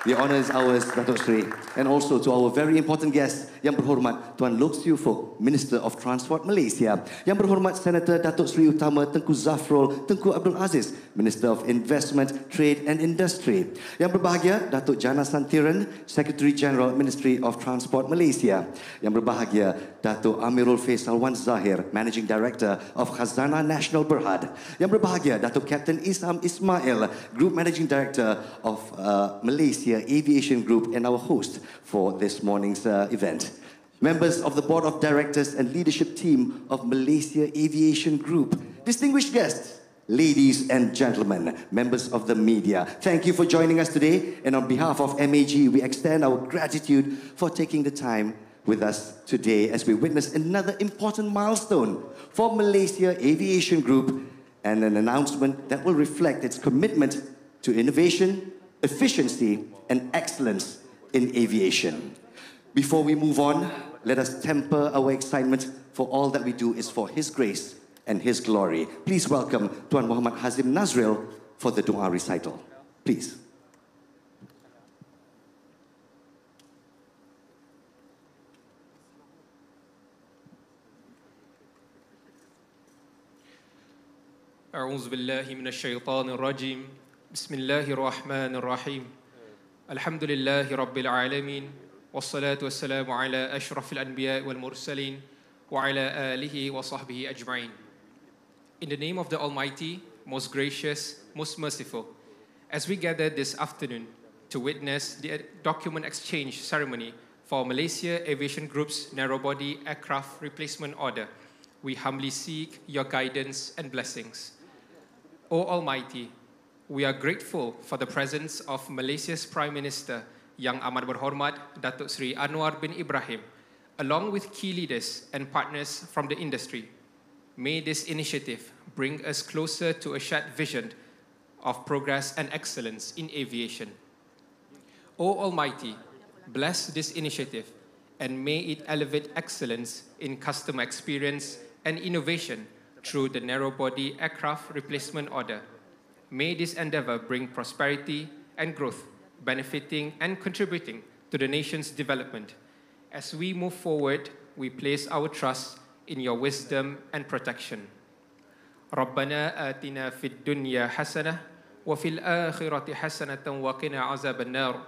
The honour is ours, Datuk Seri. And also to our very important guest, Yang Berhormat Tuan Loke Siew Fook, Minister of Transport Malaysia. Yang Berhormat Senator Datuk Seri Utama Tengku Zafrul Tengku Abdul Aziz, Minister of Investment, Trade and Industry. Yang berbahagia, Datuk Jana Santiran, Secretary General, Ministry of Transport Malaysia. Yang berbahagia, Datuk Amirul Faisal Wan Zahir, Managing Director of Khazanah Nasional Berhad. Yang berbahagia, Datuk Captain Isam Ismail, Group Managing Director of Malaysia Aviation Group and our host for this morning's event. Members of the Board of Directors and Leadership Team of Malaysia Aviation Group, distinguished guests, ladies and gentlemen, members of the media, thank you for joining us today. And on behalf of MAG, we extend our gratitude for taking the time with us today as we witness another important milestone for Malaysia Aviation Group and an announcement that will reflect its commitment to innovation, efficiency and excellence in aviation. Before we move on, let us temper our excitement, for all that we do is for His grace and His glory. Please welcome Tuan Muhammad Hazim Nazril for the dua recital. Please. أعوذ بالله من الشيطان الرجيم بسم الله الرحمن الرحيم الحمد لله رب العالمين والصلاة والسلام على أشرف الأنبياء والمرسلين وعلى آله وصحبه أجمعين. In the name of the Almighty, most gracious, most merciful, as we gather this afternoon to witness the document exchange ceremony for Malaysia Aviation Group's narrow-body aircraft replacement order, we humbly seek your guidance and blessings. O Almighty, we are grateful for the presence of Malaysia's Prime Minister, Yang Amat Berhormat Datuk Seri Anwar bin Ibrahim, along with key leaders and partners from the industry. May this initiative bring us closer to a shared vision of progress and excellence in aviation. O Almighty, bless this initiative and may it elevate excellence in customer experience and innovation through the narrow-body aircraft replacement order. May this endeavor bring prosperity and growth, benefiting and contributing to the nation's development. As we move forward, we place our trust in your wisdom and protection. ربنا آتنا في الدنيا حسنة وفي الآخرة حسنة وقنا عذاب النار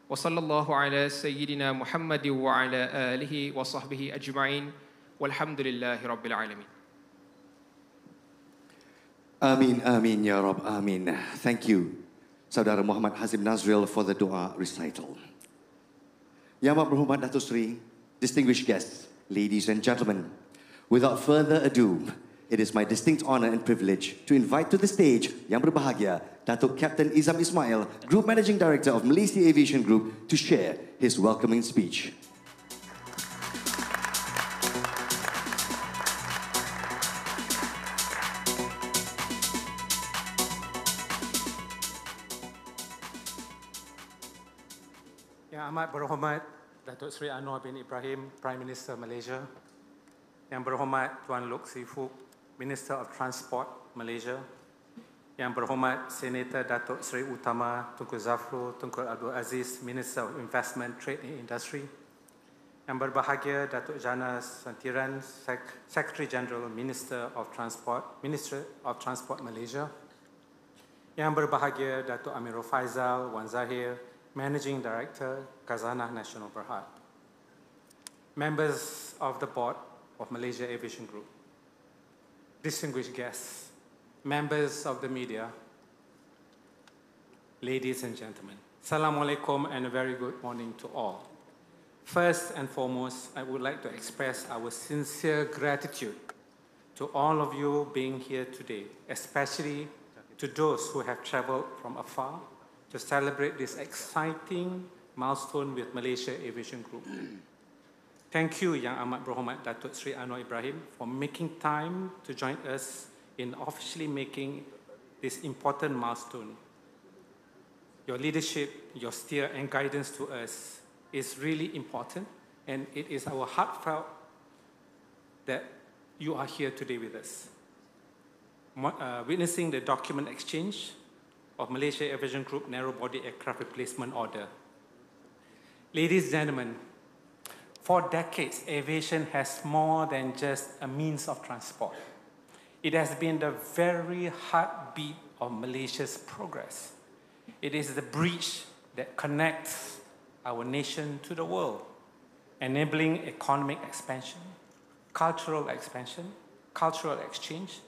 وصلى الله على سيدنا محمد وعلى آله وصحبه أجمعين والحمد لله رب العالمين. Amin, amin, ya Rab, amin. Thank you, Saudara Muhammad Hazim Nazril, for the dua recital. Yang Amat Berhormat Datuk Seri, distinguished guests, ladies and gentlemen, without further ado, it is my distinct honor and privilege to invite to the stage Yang Berbahagia Datuk Captain Isam Ismail, Group Managing Director of Malaysia Aviation Group, to share his welcoming speech. Yang Amat Berhormat Datuk Seri Anwar bin Ibrahim, Prime Minister Malaysia. Yang Berhormat Tuan Loke Siew Fook, Minister of Transport Malaysia. Yang Berhormat Senator Datuk Seri Utama Tengku Zafrul Tengku Abdul Aziz, Minister of Investment, Trade and Industry. Yang berbahagia Datuk Jana Santiran, Secretary General, Minister of Transport, Ministry of Transport Malaysia. Yang berbahagia Datuk Amirul Faisal Wan Zahir, Managing Director, Khazanah Nasional Berhad. Members of the Board of Malaysia Aviation Group, distinguished guests, members of the media, ladies and gentlemen, Assalamu alaikum and a very good morning to all. First and foremost, I would like to express our sincere gratitude to all of you being here today, especially to those who have traveled from afar to celebrate this exciting milestone with Malaysia Aviation Group. Thank you, Yang Amat Berhormat Datuk Seri Anwar Ibrahim, for making time to join us in officially making this important milestone. Your leadership, your steer and guidance to us is really important, and it is our heartfelt that you are here today with us. Witnessing the document exchange of Malaysia Aviation Group narrow-body aircraft replacement order. Ladies and gentlemen, for decades, aviation has more than just a means of transport. It has been the very heartbeat of Malaysia's progress. It is the bridge that connects our nation to the world, enabling economic expansion, cultural exchange,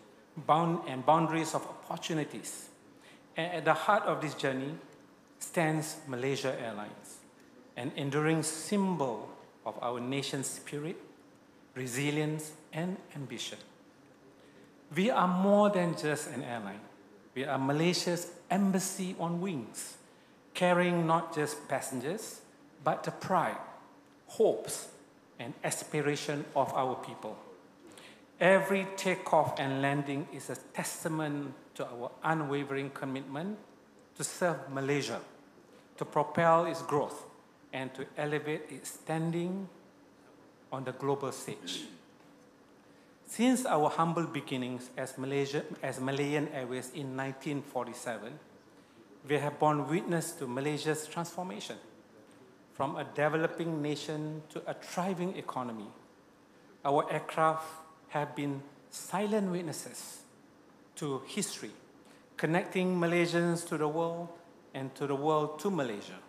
boundaries of opportunities. And at the heart of this journey stands Malaysia Airlines, an enduring symbol of our nation's spirit, resilience, and ambition. We are more than just an airline. We are Malaysia's embassy on wings, carrying not just passengers, but the pride, hopes, and aspiration of our people. Every takeoff and landing is a testament to our unwavering commitment to serve Malaysia, to propel its growth, and to elevate its standing on the global stage. Since our humble beginnings as Malayan Airways in 1947, we have borne witness to Malaysia's transformation from a developing nation to a thriving economy. Our aircraft have been silent witnesses to history, connecting Malaysians to the world and to the world to Malaysia.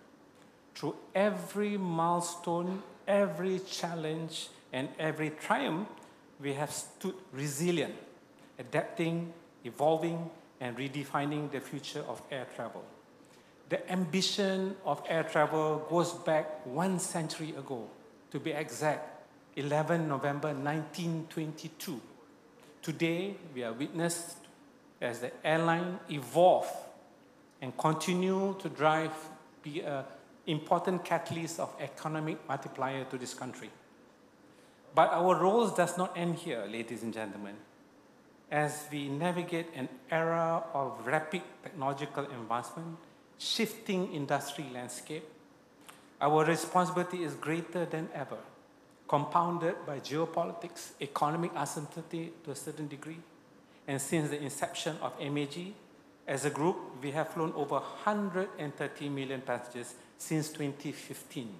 Through every milestone, every challenge, and every triumph, we have stood resilient, adapting, evolving, and redefining the future of air travel. The ambition of air travel goes back 1 century ago, to be exact, 11 November 1922. Today, we are witnessed as the airline evolve and continue to be an important catalyst of economic multiplier to this country. But our roles does not end here, ladies and gentlemen. As we navigate an era of rapid technological advancement, shifting industry landscape, our responsibility is greater than ever, compounded by geopolitics, economic uncertainty to a certain degree. And since the inception of MAG, as a group, we have flown over 130 million passengers since 2015.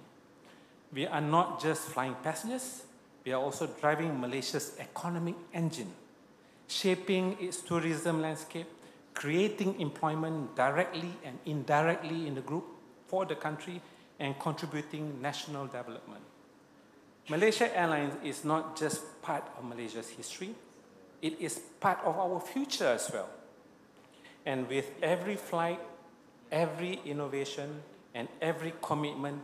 We are not just flying passengers, we are also driving Malaysia's economic engine, shaping its tourism landscape, creating employment directly and indirectly in the group for the country, and contributing national development. Malaysia Airlines is not just part of Malaysia's history, it is part of our future as well. And with every flight, every innovation, and every commitment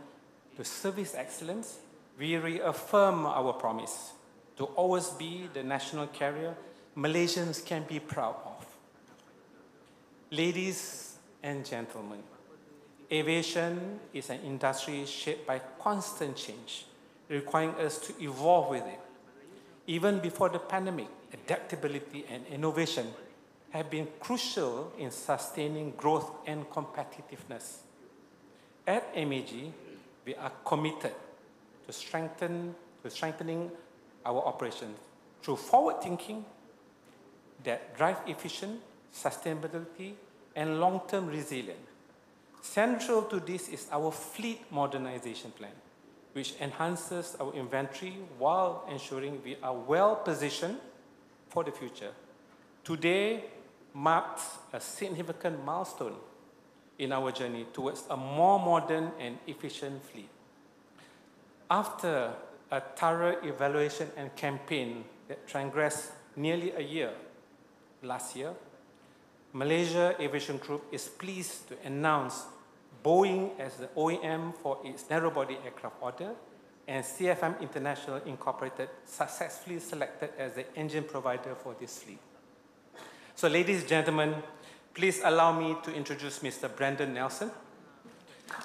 to service excellence, we reaffirm our promise to always be the national carrier Malaysians can be proud of. Ladies and gentlemen, aviation is an industry shaped by constant change, requiring us to evolve with it. Even before the pandemic, adaptability and innovation have been crucial in sustaining growth and competitiveness. At MAG, we are committed to strengthening our operations through forward thinking that drive efficient, sustainability, and long-term resilience. Central to this is our fleet modernization plan, which enhances our inventory while ensuring we are well positioned for the future. Today marks a significant milestone in our journey towards a more modern and efficient fleet. After a thorough evaluation and campaign that transgressed nearly a year last year, Malaysia Aviation Group is pleased to announce Boeing as the OEM for its narrow-body aircraft order, and CFM International Incorporated successfully selected as the engine provider for this fleet. So, ladies and gentlemen, please allow me to introduce Mr. Brandon Nelson,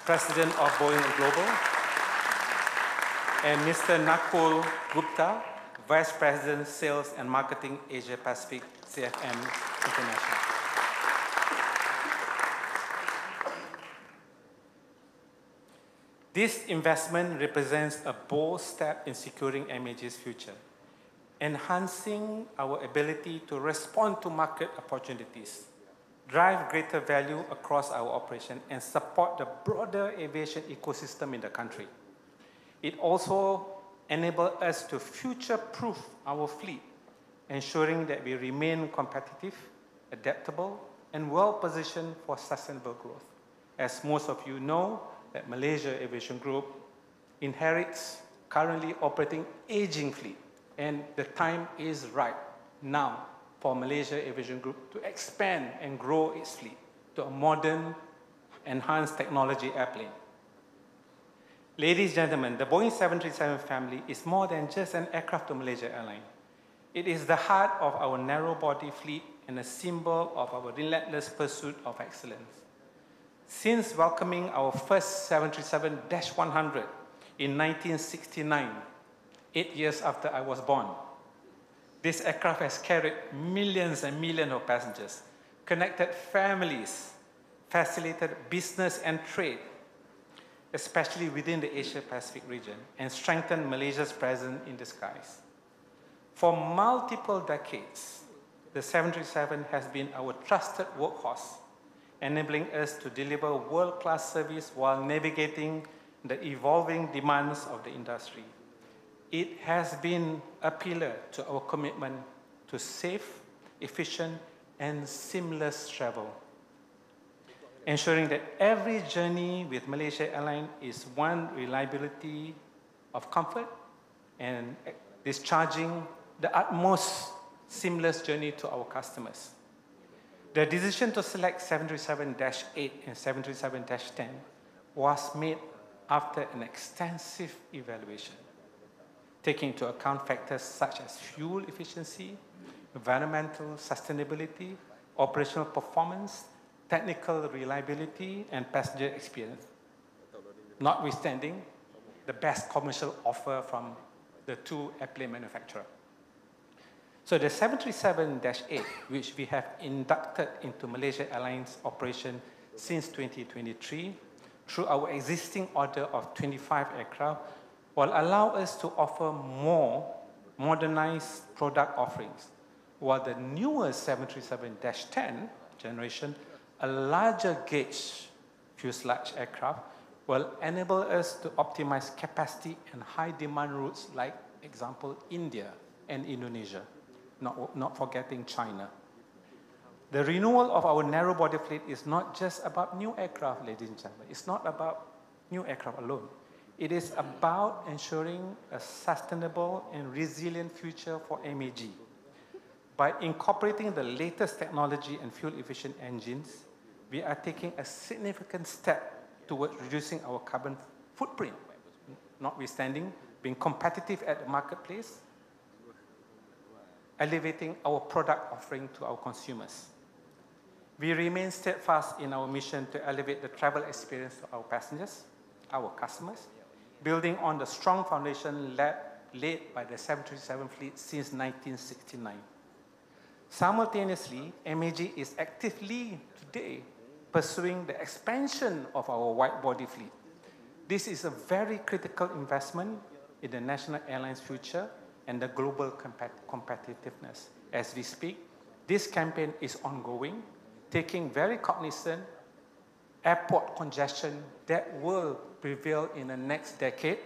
President of Boeing Global, and Mr. Nakul Gupta, Vice President, Sales and Marketing, Asia Pacific, CFM International. This investment represents a bold step in securing MAG's future, enhancing our ability to respond to market opportunities, drive greater value across our operation, and support the broader aviation ecosystem in the country. It also enables us to future-proof our fleet, ensuring that we remain competitive, adaptable, and well-positioned for sustainable growth. As most of you know, that Malaysia Aviation Group inherits currently operating aging fleet, and the time is right now for Malaysia Aviation Group to expand and grow its fleet to a modern, enhanced technology airplane. Ladies and gentlemen, the Boeing 737 family is more than just an aircraft to Malaysia Airlines. It is the heart of our narrow-body fleet and a symbol of our relentless pursuit of excellence. Since welcoming our first 737-100 in 1969, 8 years after I was born, this aircraft has carried millions and millions of passengers, connected families, facilitated business and trade, especially within the Asia-Pacific region, and strengthened Malaysia's presence in the skies. For multiple decades, the 737 has been our trusted workhorse, enabling us to deliver world-class service while navigating the evolving demands of the industry. It has been a pillar to our commitment to safe, efficient, and seamless travel, ensuring that every journey with Malaysia Airlines is one reliability of comfort and discharging the utmost seamless journey to our customers. The decision to select 737-8 and 737-10 was made after an extensive evaluation, taking into account factors such as fuel efficiency, environmental sustainability, operational performance, technical reliability, and passenger experience, notwithstanding the best commercial offer from the two airplane manufacturers. So the 737-8, which we have inducted into Malaysia Airlines operation since 2023, through our existing order of 25 aircraft, will allow us to offer more modernized product offerings, while the newer 737-10 generation, a larger gauge fuselage aircraft, will enable us to optimize capacity and high demand routes like, example, India and Indonesia, not forgetting China. The renewal of our narrow-body fleet is not just about new aircraft, ladies and gentlemen. It's not about new aircraft alone. It is about ensuring a sustainable and resilient future for MAG. By incorporating the latest technology and fuel-efficient engines, we are taking a significant step towards reducing our carbon footprint, notwithstanding being competitive at the marketplace, elevating our product offering to our consumers. We remain steadfast in our mission to elevate the travel experience to our passengers, our customers, building on the strong foundation laid by the 737 fleet since 1969. Simultaneously, MAG is actively today pursuing the expansion of our wide-body fleet. This is a very critical investment in the national airline's future and the global competitiveness. As we speak, this campaign is ongoing, taking very cognizant airport congestion that will prevail in the next decade.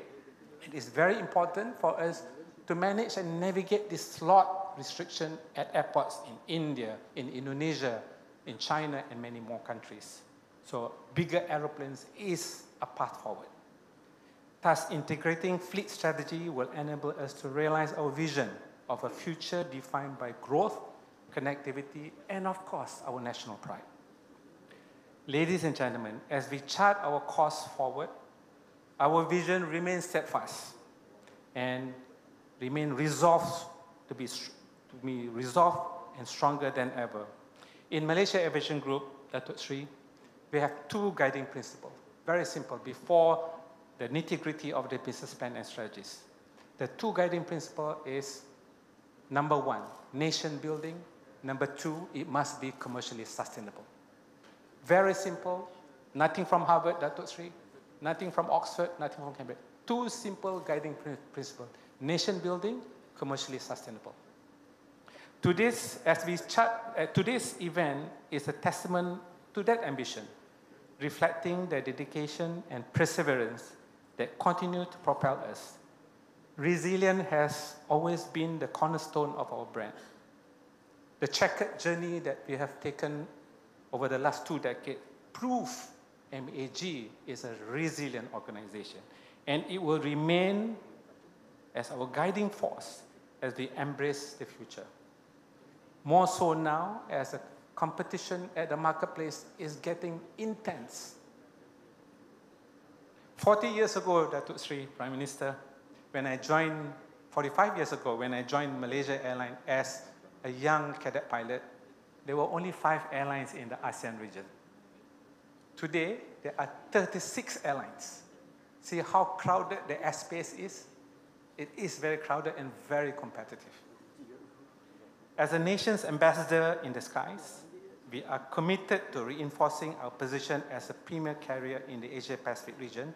It is very important for us to manage and navigate this slot restriction at airports in India, in Indonesia, in China, and many more countries. So bigger aeroplanes is a path forward. Thus, integrating fleet strategy will enable us to realize our vision of a future defined by growth, connectivity, and of course, our national pride. Ladies and gentlemen, as we chart our course forward, our vision remains steadfast and remain resolved to be resolved and stronger than ever. In Malaysia Aviation Group, Datuk Seri, we have two guiding principles. Very simple, before the nitty-gritty of the business plan and strategies. The two guiding principles is, number one, nation building. Number two, it must be commercially sustainable. Very simple, nothing from Harvard, Datuk Seri, nothing from Oxford, nothing from Cambridge. Two simple guiding principles, nation building, commercially sustainable. Today's event is a testament to that ambition, reflecting the dedication and perseverance that continue to propel us. Resilience has always been the cornerstone of our brand. The checkered journey that we have taken over the last 2 decades prove MAG is a resilient organization, and it will remain as our guiding force as we embrace the future. More so now, as the competition at the marketplace is getting intense. 40 years ago, Datuk Seri, Prime Minister, 45 years ago, when I joined Malaysia Airlines as a young cadet pilot, there were only 5 airlines in the ASEAN region. Today, there are 36 airlines. See how crowded the airspace is? It is very crowded and very competitive. As a nation's ambassador in the skies, we are committed to reinforcing our position as a premier carrier in the Asia-Pacific region,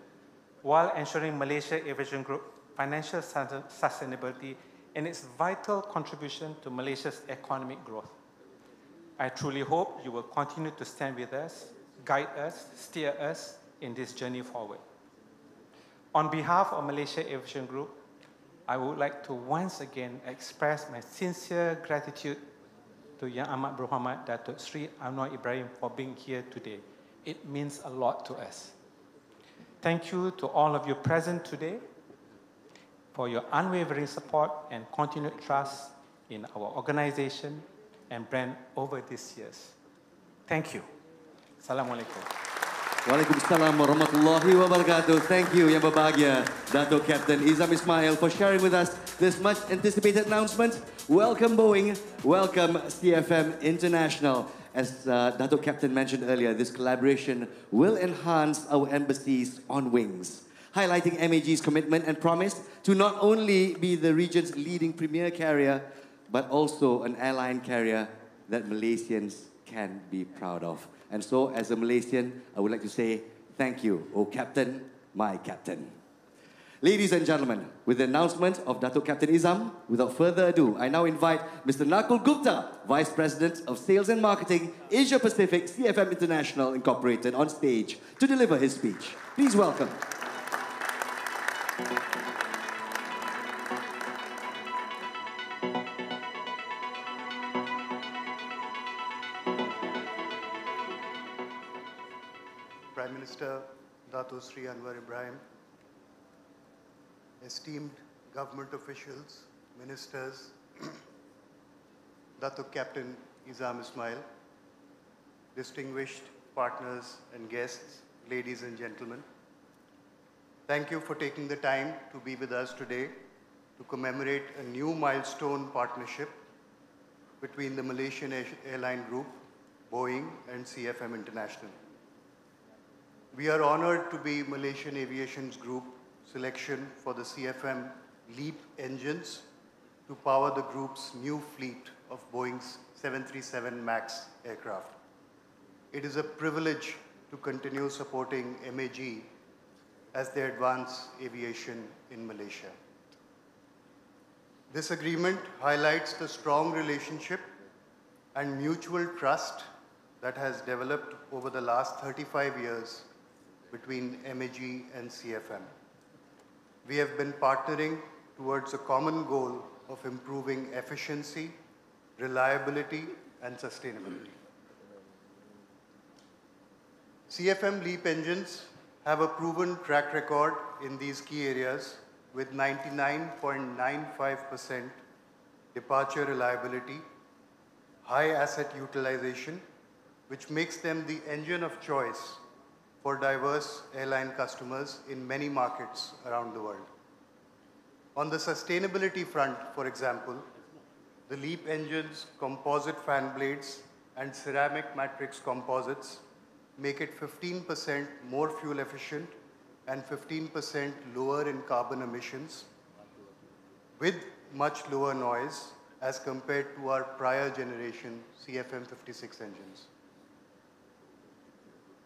while ensuring Malaysia Aviation Group financial sustainability and its vital contribution to Malaysia's economic growth. I truly hope you will continue to stand with us, guide us, steer us in this journey forward. On behalf of Malaysia Aviation Group, I would like to once again express my sincere gratitude to Yang Amat Berhormat Datuk Seri Anwar Ibrahim for being here today. It means a lot to us. Thank you to all of you present today for your unwavering support and continued trust in our organization and brand over these years. Thank you. Assalamualaikum. Waalaikumsalam warahmatullahi wabarakatuh. Thank you, Yang Berbahagia, Datuk Captain Izam Ismail, for sharing with us this much anticipated announcement. Welcome Boeing, welcome CFM International. As Datuk Captain mentioned earlier, this collaboration will enhance our embassies on wings, highlighting MAG's commitment and promise to not only be the region's leading premier carrier, but also an airline carrier that Malaysians can be proud of. And so, as a Malaysian, I would like to say thank you, oh Captain, my Captain. Ladies and gentlemen, with the announcement of Datuk Captain Izam, without further ado, I now invite Mr. Nakul Gupta, Vice President of Sales and Marketing, Asia Pacific CFM International Incorporated, on stage to deliver his speech. Please welcome. Prime Minister Datuk Seri Anwar Ibrahim, esteemed government officials, ministers, Datuk Captain Izam Ismail, distinguished partners and guests, ladies and gentlemen, thank you for taking the time to be with us today to commemorate a new milestone partnership between the Malaysian Airline Group, Boeing, and CFM International. We are honored to be Malaysian Aviation's group selection for the CFM LEAP engines to power the group's new fleet of Boeing's 737 MAX aircraft. It is a privilege to continue supporting MAG as they advance aviation in Malaysia. This agreement highlights the strong relationship and mutual trust that has developed over the last 35 years between MAG and CFM. We have been partnering towards a common goal of improving efficiency, reliability, and sustainability. CFM LEAP engines have a proven track record in these key areas with 99.95% departure reliability, high asset utilization, which makes them the engine of choice for diverse airline customers in many markets around the world. On the sustainability front, for example, the LEAP engine's composite fan blades and ceramic matrix composites make it 15% more fuel efficient and 15% lower in carbon emissions, with much lower noise as compared to our prior generation CFM56 engines.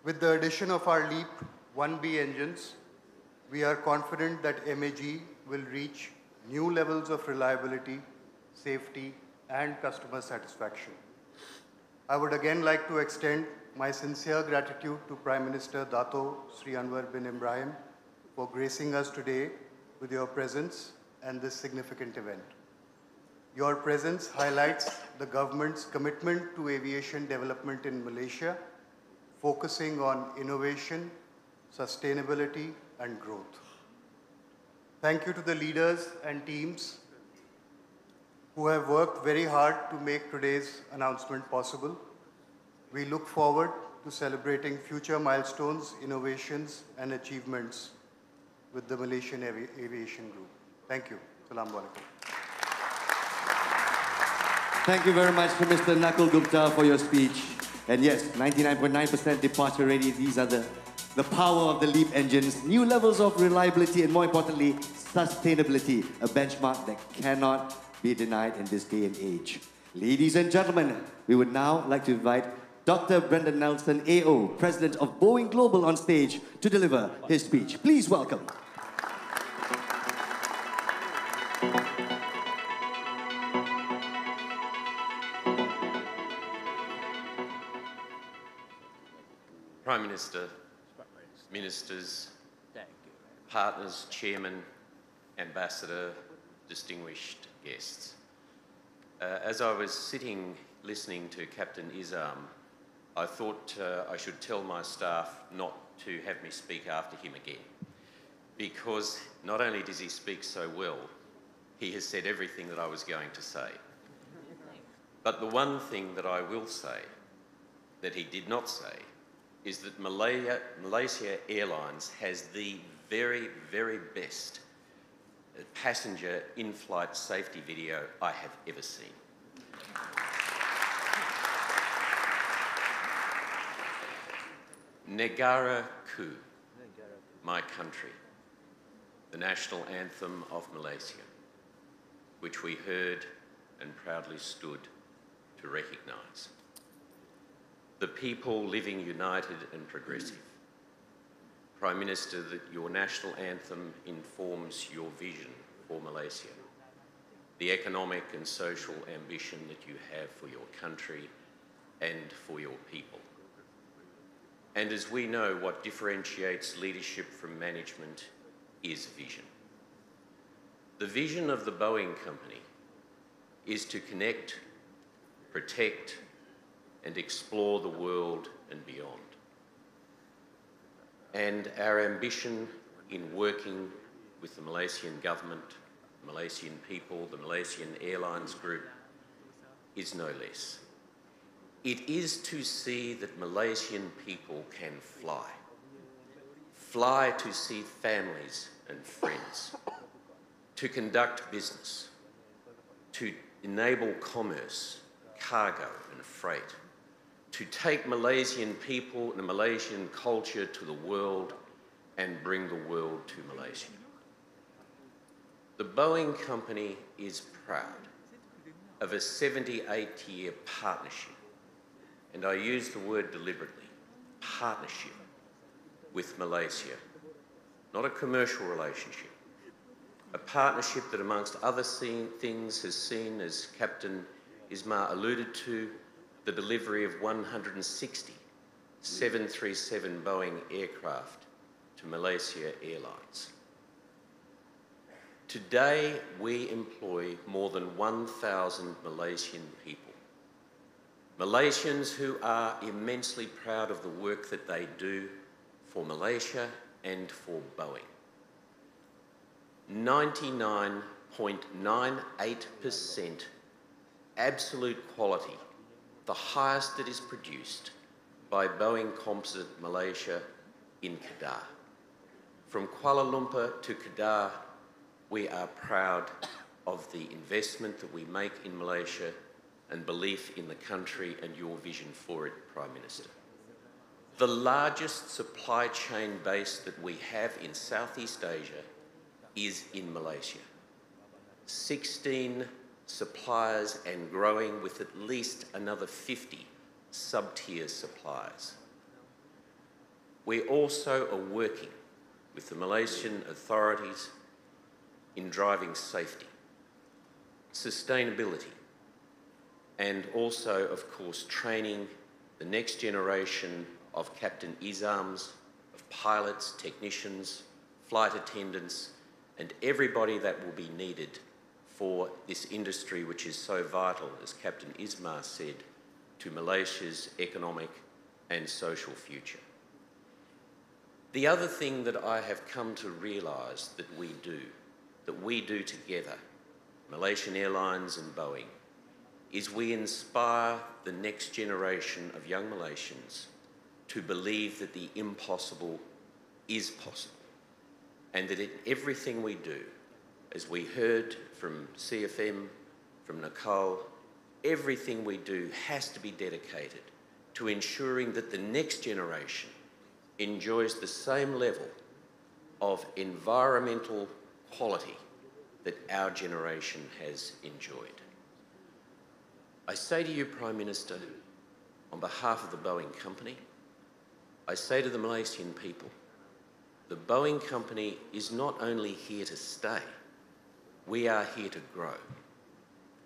With the addition of our LEAP 1B engines, we are confident that MAG will reach new levels of reliability, safety, and customer satisfaction. I would again like to extend my sincere gratitude to Prime Minister Datuk Sri Anwar bin Ibrahim for gracing us today with your presence and this significant event. Your presence highlights the government's commitment to aviation development in Malaysia, focusing on innovation, sustainability, and growth. Thank you to the leaders and teams who have worked very hard to make today's announcement possible. We look forward to celebrating future milestones, innovations, and achievements with the Malaysian Aviation Group. Thank you. Assalamu alaikum. Thank you very much to Mr. Nakul Gupta for your speech. And yes, 99.9% departure ready. These are the power of the LEAP engines, new levels of reliability, and more importantly, sustainability, a benchmark that cannot be denied in this day and age. Ladies and gentlemen, we would now like to invite Dr. Brendan Nelson, AO, President of Boeing Global, on stage to deliver his speech. Please welcome. Prime Minister, Ministers, partners, Chairman, Ambassador, distinguished guests. As I was sitting listening to Captain Izam, I thought I should tell my staff not to have me speak after him again, because not only does he speak so well, he has said everything that I was going to say. But the one thing that I will say that he did not say is that Malaysia Airlines has the very, very best passenger in-flight safety video I have ever seen. Negara Ku, my country, the national anthem of Malaysia, which we heard and proudly stood to recognise. The people living united and progressive. Prime Minister, that your national anthem informs your vision for Malaysia, the economic and social ambition that you have for your country and for your people. And as we know, what differentiates leadership from management is vision. The vision of the Boeing company is to connect, protect, and explore the world and beyond. And our ambition in working with the Malaysian government, the Malaysian people, the Malaysian Airlines Group is no less. It is to see that Malaysian people can fly. Fly to see families and friends, to conduct business, to enable commerce, cargo and freight, to take Malaysian people and Malaysian culture to the world and bring the world to Malaysia. The Boeing company is proud of a 78-year partnership, and I use the word deliberately, partnership with Malaysia, not a commercial relationship. A partnership that, amongst other things, has seen, as Captain Ismar alluded to, the delivery of 160 737 Boeing aircraft to Malaysia Airlines. Today, we employ more than 1,000 Malaysian people. Malaysians who are immensely proud of the work that they do for Malaysia and for Boeing. 99.98% absolute quality, the highest that is produced by Boeing Composite Malaysia in Kedah. From Kuala Lumpur to Kedah, we are proud of the investment that we make in Malaysia and belief in the country and your vision for it, Prime Minister. The largest supply chain base that we have in Southeast Asia is in Malaysia. 16 suppliers and growing, with at least another 50 sub-tier suppliers. We also are working with the Malaysian authorities in driving safety, sustainability, and also, of course, training the next generation of Captain Izams, of pilots, technicians, flight attendants, and everybody that will be needed for this industry which is so vital, as Captain Ismar said, to Malaysia's economic and social future. The other thing that I have come to realise that we do together, Malaysian Airlines and Boeing, is we inspire the next generation of young Malaysians to believe that the impossible is possible, and that in everything we do, as we heard from CFM, from Nicole, everything we do has to be dedicated to ensuring that the next generation enjoys the same level of environmental quality that our generation has enjoyed. I say to you, Prime Minister, on behalf of the Boeing Company, I say to the Malaysian people, the Boeing Company is not only here to stay, we are here to grow.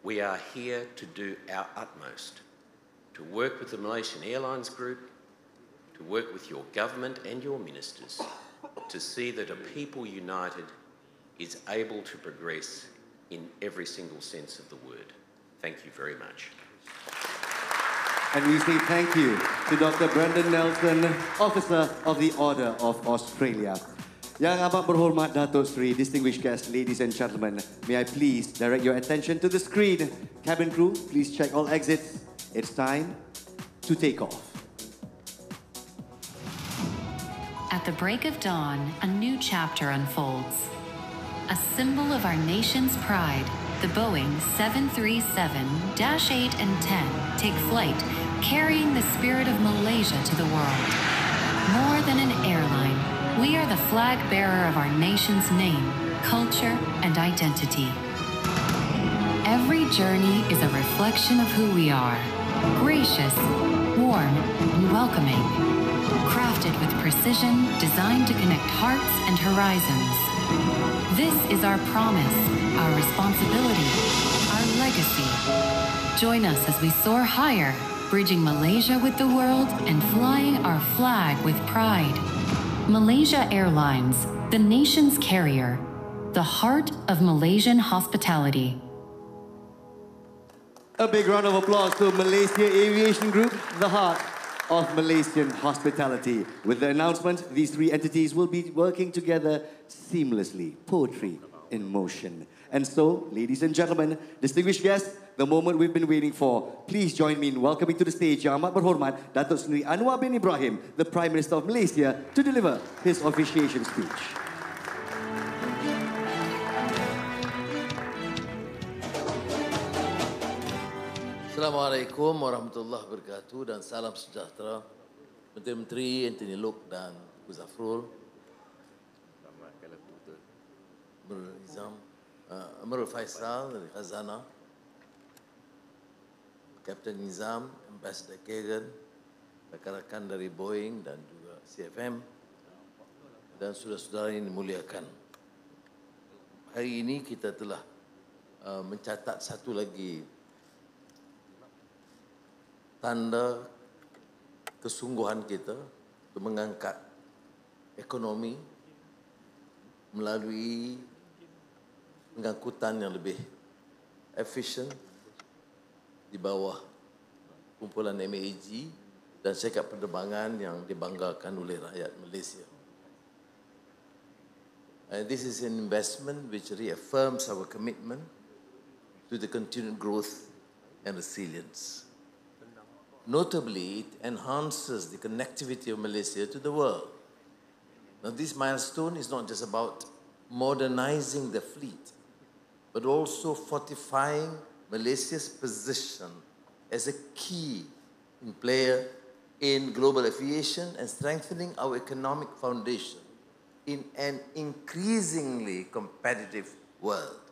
We are here to do our utmost to work with the Malaysian Airlines Group, to work with your government and your ministers to see that a people united is able to progress in every single sense of the word. Thank you very much. And we say thank you to Dr. Brandon Nelson, Officer of the Order of Australia. Yang amat berhormat Datuk Seri, distinguished guests, ladies and gentlemen, may I please direct your attention to the screen. Cabin crew, please check all exits. It's time to take off. At the break of dawn, a new chapter unfolds. A symbol of our nation's pride, the Boeing 737-8 and 10 take flight, carrying the spirit of Malaysia to the world. More than an airline, we are the flag bearer of our nation's name, culture, and identity. Every journey is a reflection of who we are. Gracious, warm, and welcoming. Crafted with precision, designed to connect hearts and horizons. This is our promise, our responsibility, our legacy. Join us as we soar higher, bridging Malaysia with the world and flying our flag with pride. Malaysia Airlines, the nation's carrier, the heart of Malaysian hospitality. A big round of applause to Malaysia Aviation Group, the heart of Malaysian hospitality. With the announcement, these three entities will be working together seamlessly. Poetry in motion. And so, ladies and gentlemen, distinguished guests, the moment we've been waiting for. Please join me in welcoming to the stage Yang Amat Berhormat Datuk Seri Anwar bin Ibrahim, the Prime Minister of Malaysia, to deliver his officiation speech. Assalamualaikum warahmatullahi wabarakatuh dan salam sejahtera Menteri-Menteri, Anthony Look dan Zafrul, Amirul Faisal dari Khazanah, Kapten Nizam, Ambassador Kagan, rakan-rakan dari Boeing dan juga CFM, dan saudara-saudara yang dimuliakan. Hari ini kita telah mencatat satu lagi tanda kesungguhan kita untuk mengangkat ekonomi melalui pengangkutan yang lebih efisien di bawah kumpulan MAG dan syarikat penerbangan yang dibanggakan oleh rakyat Malaysia. And this is an investment which reaffirms our commitment to the continued growth and resilience. Notably, it enhances the connectivity of Malaysia to the world. Now, this milestone is not just about modernizing the fleet, but also fortifying Malaysia's position as a key player in global aviation and strengthening our economic foundation in an increasingly competitive world.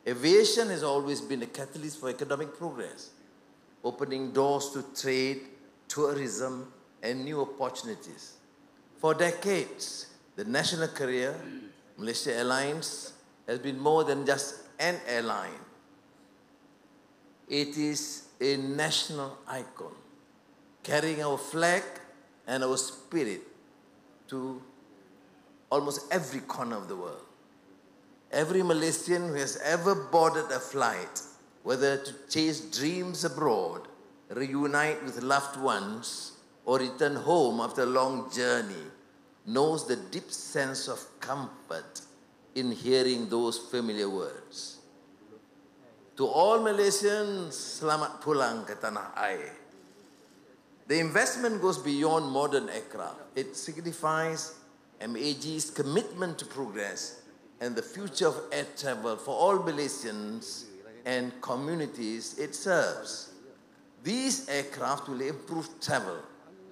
Aviation has always been a catalyst for economic progress, opening doors to trade, tourism, and new opportunities. For decades, the national carrier, Malaysia Airlines, has been more than just an airline. It is a national icon, carrying our flag and our spirit to almost every corner of the world. Every Malaysian who has ever boarded a flight, whether to chase dreams abroad, reunite with loved ones, or return home after a long journey, knows the deep sense of comfort in hearing those familiar words. To all Malaysians, selamat pulang ke tanah air. The investment goes beyond modern aircraft. It signifies MAG's commitment to progress and the future of air travel for all Malaysians and communities it serves. These aircraft will improve travel,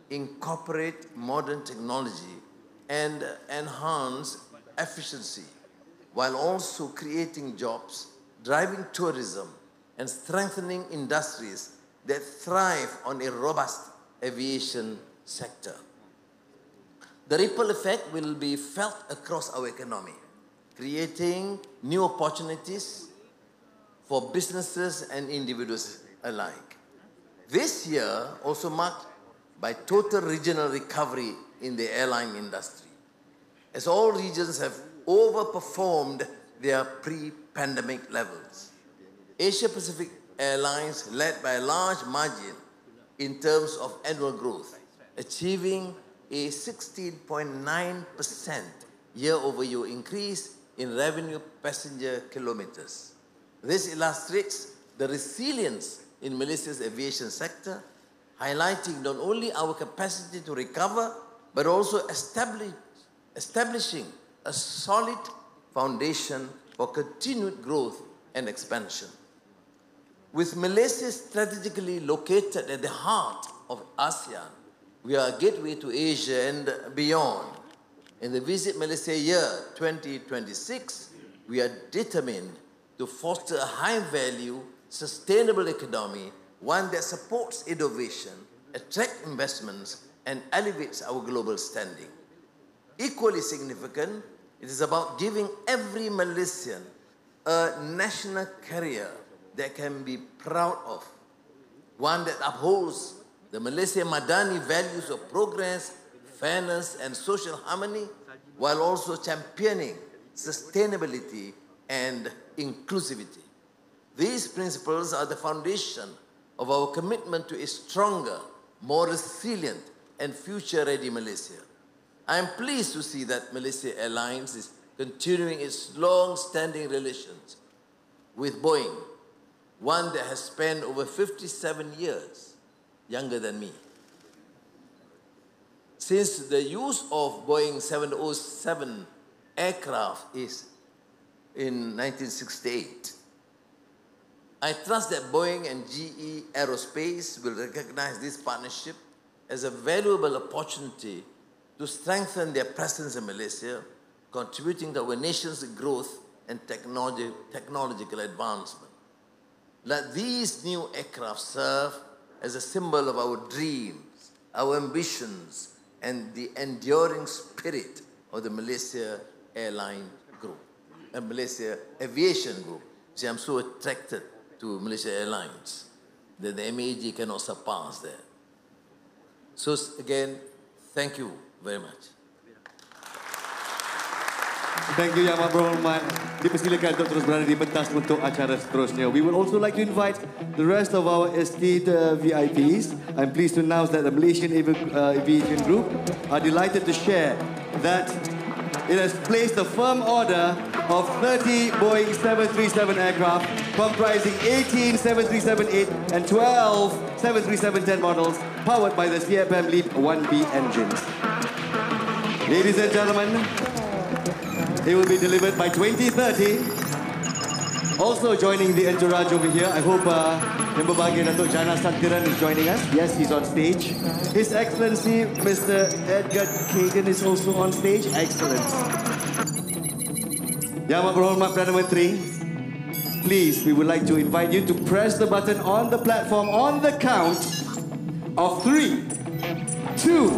incorporate modern technology, and enhance efficiency, while also creating jobs, driving tourism, and strengthening industries that thrive on a robust aviation sector. The ripple effect will be felt across our economy, creating new opportunities for businesses and individuals alike. This year also marked by total regional recovery in the airline industry, as all regions have overperformed their pre-pandemic levels. Asia-Pacific Airlines led by a large margin in terms of annual growth, achieving a 16.9% year-over-year increase in revenue passenger kilometers. This illustrates the resilience in Malaysia's aviation sector, highlighting not only our capacity to recover, but also establishing a solid foundation for continued growth and expansion. With Malaysia strategically located at the heart of ASEAN, we are a gateway to Asia and beyond. In the Visit Malaysia Year 2026, we are determined to foster a high-value, sustainable economy, one that supports innovation, attracts investments, and elevates our global standing. Equally significant, it is about giving every Malaysian a national career that can be proud of, one that upholds the Malaysia Madani values of progress, fairness, and social harmony, while also championing sustainability and inclusivity. These principles are the foundation of our commitment to a stronger, more resilient, and future-ready Malaysia. I am pleased to see that Malaysia Airlines is continuing its long-standing relations with Boeing, one that has spent over 57 years, younger than me. Since the use of Boeing 707 aircraft is in 1968, I trust that Boeing and GE Aerospace will recognize this partnership as a valuable opportunity to strengthen their presence in Malaysia, contributing to our nation's growth and technological advancement. Let these new aircraft serve as a symbol of our dreams, our ambitions, and the enduring spirit of the Malaysia Airline Group, and Malaysia Aviation Group. See, I'm so attracted to Malaysia Airlines that the MAG cannot surpass that. So again, thank you very much. Thank you Yang Amat Berhormat. Dipersilakan untuk terus berada di pentas untuk acara seterusnya. We would also like to invite the rest of our esteemed VIPs. I'm pleased to announce that the Malaysian Aviation Group are delighted to share that it has placed a firm order of 30 Boeing 737 aircraft, comprising 18 737-8 and 12 737-10 models, powered by the CFM LEAP 1B engines. Ladies and gentlemen, it will be delivered by 2030. Also joining the entourage over here, I hope yang berbahagia Datuk Jana Santiran is joining us. Yes, he's on stage. His Excellency, Mr. Edgar Kagan is also on stage. Excellent. Yang Amat Berhormat Perdana Menteri, please, we would like to invite you to press the button on the platform on the count of 3, 2,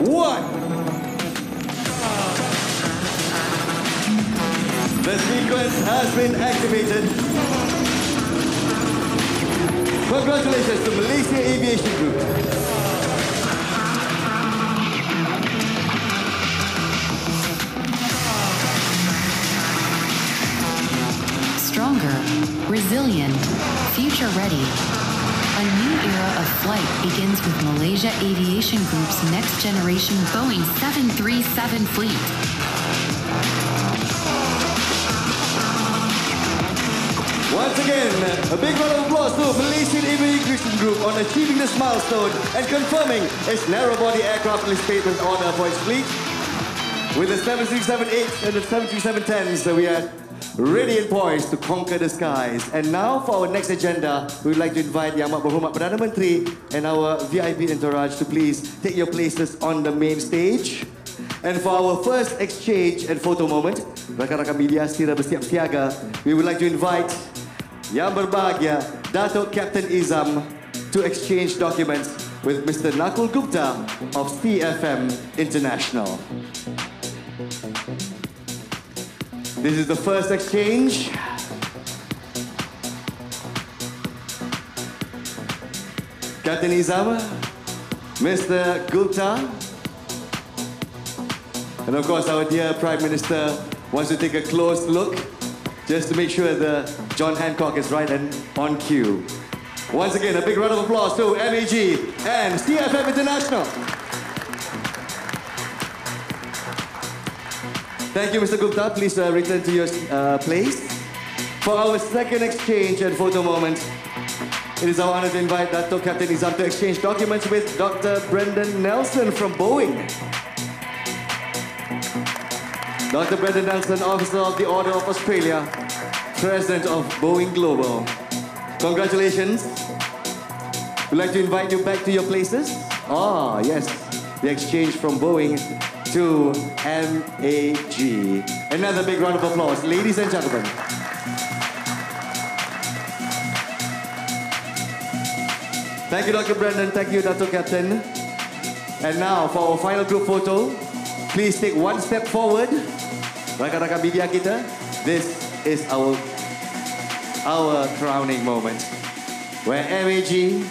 1. The sequence has been activated. Congratulations to Malaysia Aviation Group. Stronger, resilient, future-ready. A new era of flight begins with Malaysia Aviation Group's next-generation Boeing 737 fleet. Once again, a big round of applause to Malaysian Aviation Group on achieving this milestone and confirming its narrow-body aircraft replacement order for its fleet. With the 737-8 and the 737-10s, so we are ready and poised to conquer the skies. And now for our next agenda, we would like to invite Yang Amat Berhormat Perdana Menteri and our VIP entourage to please take your places on the main stage. And for our first exchange and photo moment, rakan-rakan media sila bersiap siaga, we would like to invite Yang Berbahagia, Datuk Captain Izam, to exchange documents with Mr. Nakul Gupta of CFM International. This is the first exchange. Captain Izam, Mr. Gupta, and of course our dear Prime Minister wants to take a close look just to make sure the John Hancock is right and on cue. Once again, a big round of applause to MAG and CFM International. Thank you, Mr. Gupta. Please return to your place. For our second exchange and photo moment, it is our honor to invite Datuk Captain Izam to exchange documents with Dr. Brendan Nelson from Boeing. Dr. Brendan Nelson, Officer of the Order of Australia, President of Boeing Global. Congratulations. We'd like to invite you back to your places. Ah, yes, the exchange from Boeing to MAG. Another big round of applause, ladies and gentlemen. Thank you, Dr. Brendan. Thank you, Datuk Captain. And now, for our final group photo, please take one step forward. Rakan-rakan media kita, this is our crowning moment, where MAG,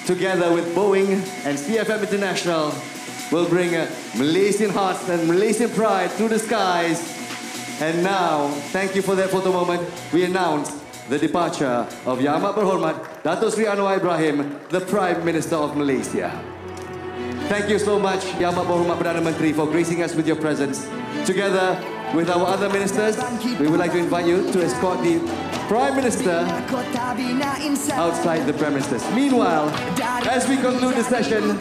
together with Boeing and CFM International, will bring Malaysian hearts and Malaysian pride through the skies. And now, thank you for that photo moment, we announce the departure of Yang Amat Berhormat Datuk Seri Anwar Ibrahim, the Prime Minister of Malaysia. Thank you so much, Yang Amat Berhormat Perdana Menteri, for gracing us with your presence. Together with our other ministers, we would like to invite you to escort the Prime Minister outside the premises. Meanwhile, as we conclude the session,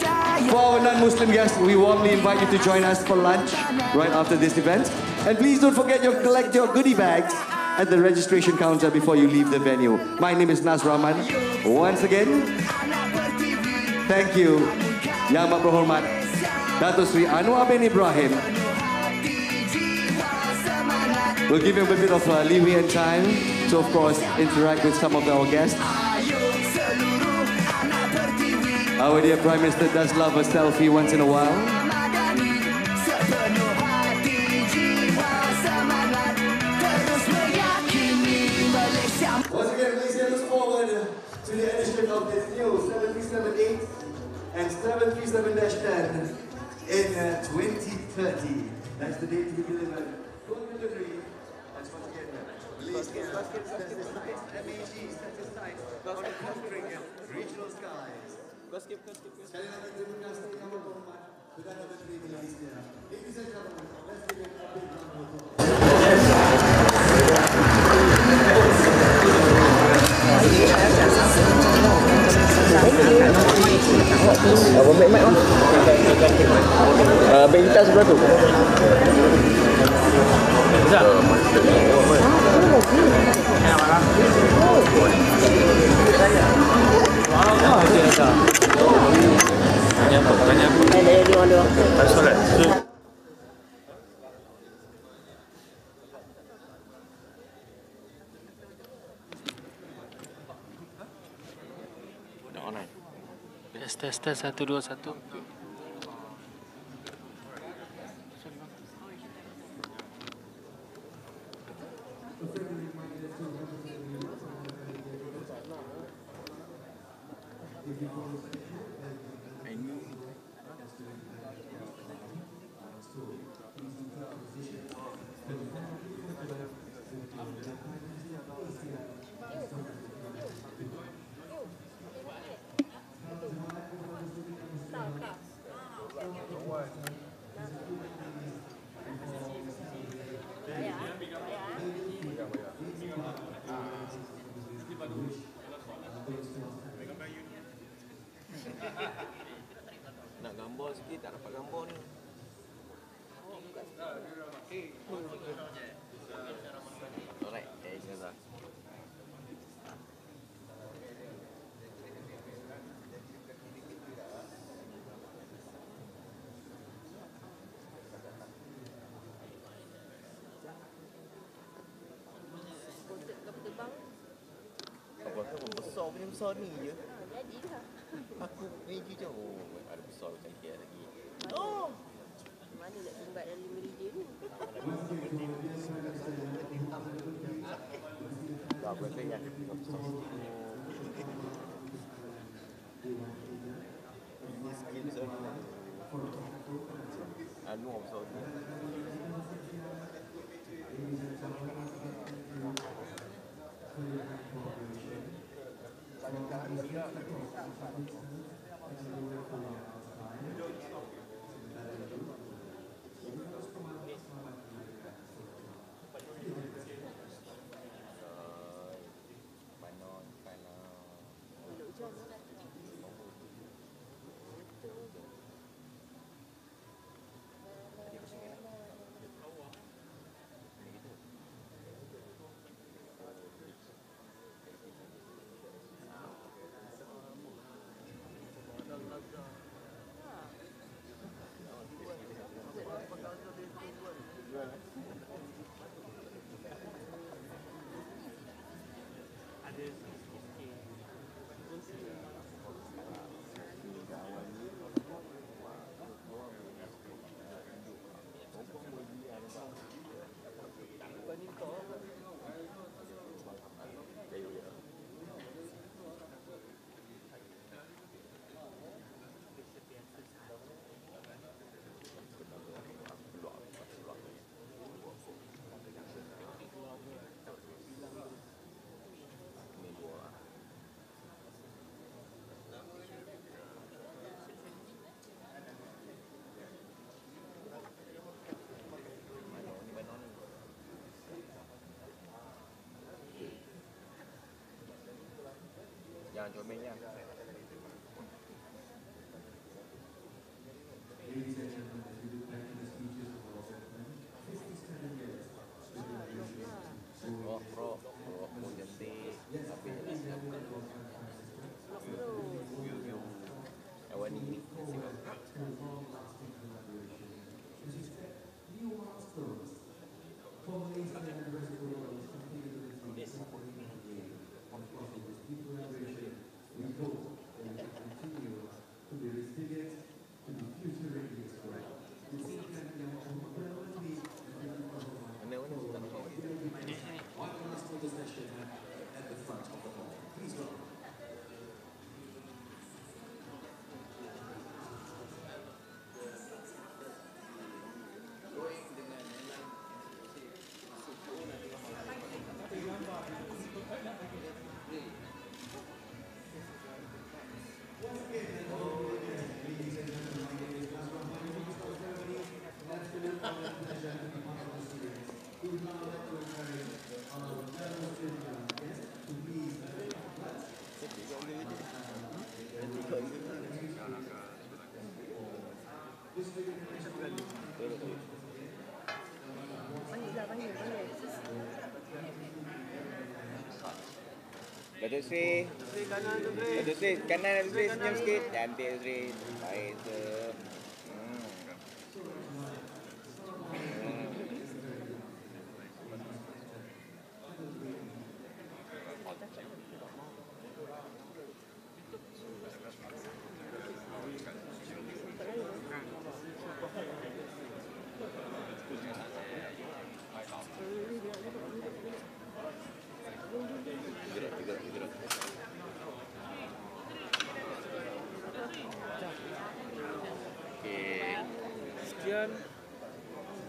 for our non-Muslim guests, we warmly invite you to join us for lunch right after this event. And please don't forget to collect your goodie bags at the registration counter before you leave the venue. My name is Nas Rahman. Once again, thank you, Yang Amat Berhormat Datuk Seri Anwar bin Ibrahim. We'll give him a bit of leeway and time to, of course, interact with some of our guests. Our dear Prime Minister does love a selfie once in a while. Once again, Malaysia looks forward to the addition of this new 737-8 and 737-10 in 2030. That's the date to be delivered. Full delivery. That's once again, Malaysia sets its sights, MAG sets its sights on conquering regional skies. Sekali lagi terima kasih Yang Amat Berhormat Perdana Menteri Malaysia. Ladies and gentlemen, let's give it a big round of applause. Abang baik mic on. Baik kita sebelah tu. Bisa. Tanya apa? Tanya apa? Ada solat. Tes 1 2 1. Nak gambar sikit, tak dapat gambar ni. Alright, insyaAllah. Abang tu besar punya besar ni je. Jadilah. Aku ni je. Oh, ada besar macam dia lagi. Oh. Mana nak sumbat dalam 5 ringgit ni? Tak apa saya yang besar. Ini skill besar ni. Anwar besar ni. Jangan comelnya. Bro, cantik. Tapi view AWANI ni. Datuk Seri. Datuk Seri, kanan Datuk Seri, senyum sikit. Cantik Datuk Seri. Baik tu.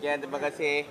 Sekian, terima kasih.